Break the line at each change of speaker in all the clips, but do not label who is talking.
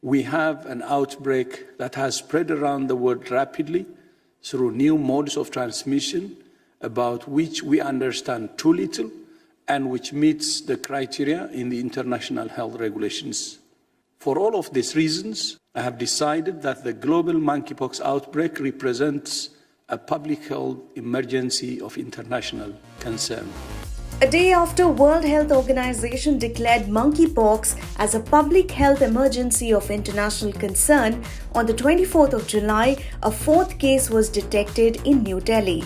We have an outbreak that has spread around the world rapidly through new modes of transmission about which we understand too little and which meets the criteria in the international health regulations. For all of these reasons, I have decided that the global monkeypox outbreak represents a public health emergency of international concern.
A day after World Health Organization declared monkeypox as a public health emergency of international concern, on the 24th of July, a fourth case was detected in New Delhi.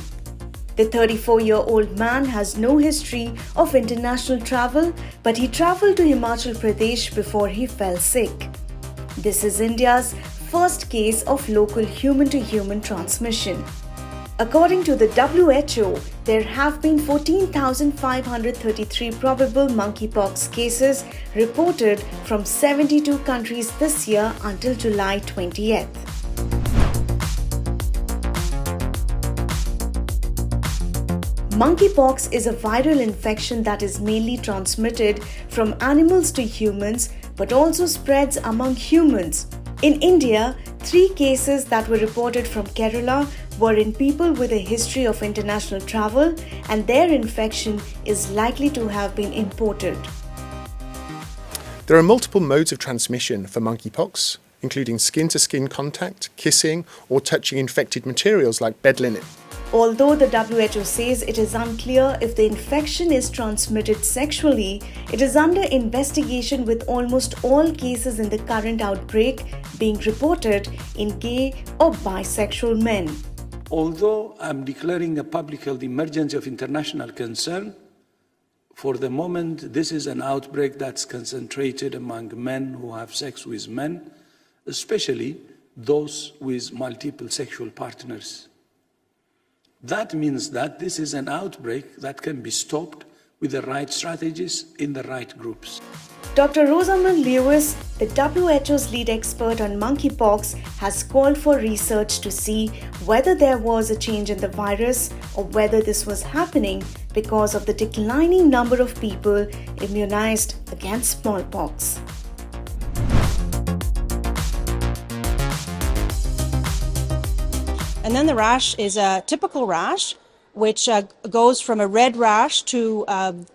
The 34-year-old man has no history of international travel, but he traveled to Himachal Pradesh before he fell sick. This is India's first case of local human-to-human transmission. According to the WHO, there have been 14,533 probable monkeypox cases reported from 72 countries this year until July 20th. Monkeypox is a viral infection that is mainly transmitted from animals to humans but also spreads among humans. In India, 3 cases that were reported from Kerala were in people with a history of international travel, and their infection is likely to have been imported.
There are multiple modes of transmission for monkeypox, including skin-to-skin contact, kissing, or touching infected materials like bed linen.
Although the WHO says it is unclear if the infection is transmitted sexually, it is under investigation, with almost all cases in the current outbreak being reported in gay or bisexual men.
Although I'm declaring a public health emergency of international concern, for the moment this is an outbreak that's concentrated among men who have sex with men, especially those with multiple sexual partners. That means that this is an outbreak that can be stopped with the right strategies in the right groups.
Dr. Rosamund Lewis, the WHO's lead expert on monkeypox, has called for research to see whether there was a change in the virus or whether this was happening because of the declining number of people immunized against smallpox.
And then the rash is a typical rash, which goes from a red rash to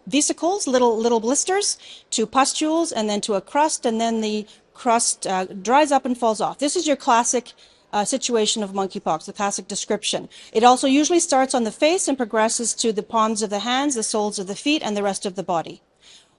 vesicles, little blisters, to pustules, and then to a crust, and then the crust dries up and falls off. This is your classic situation of monkeypox, the classic description. It also usually starts on the face and progresses to the palms of the hands, the soles of the feet, and the rest of the body.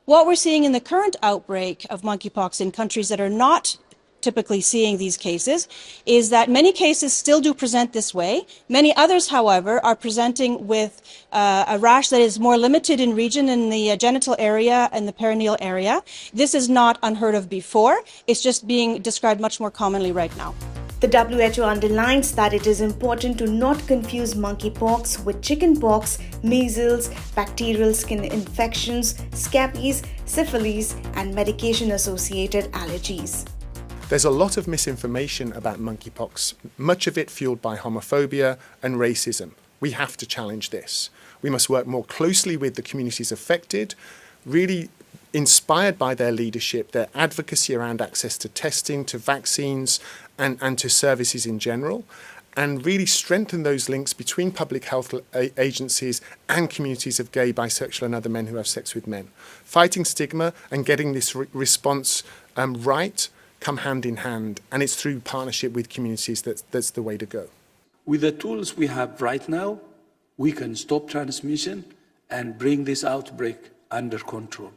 What we're seeing in the current outbreak of monkeypox in countries that are not typically seeing these cases is that many cases still do present this way. Many others, however, are presenting with a rash that is more limited in region in the genital area and the perineal area. This is not unheard of before. It's just being described much more commonly right now.
The WHO underlines that it is important to not confuse monkeypox with chickenpox, measles, bacterial skin infections, scabies, syphilis, and medication-associated allergies.
There's a lot of misinformation about monkeypox, much of it fueled by homophobia and racism. We have to challenge this. We must work more closely with the communities affected, really inspired by their leadership, their advocacy around access to testing, to vaccines, and to services in general, and really strengthen those links between public health agencies and communities of gay, bisexual and other men who have sex with men. Fighting stigma and getting this response right come hand in hand, and it's through partnership with communities that's the way to go.
With the tools we have right now, we can stop transmission and bring this outbreak under control.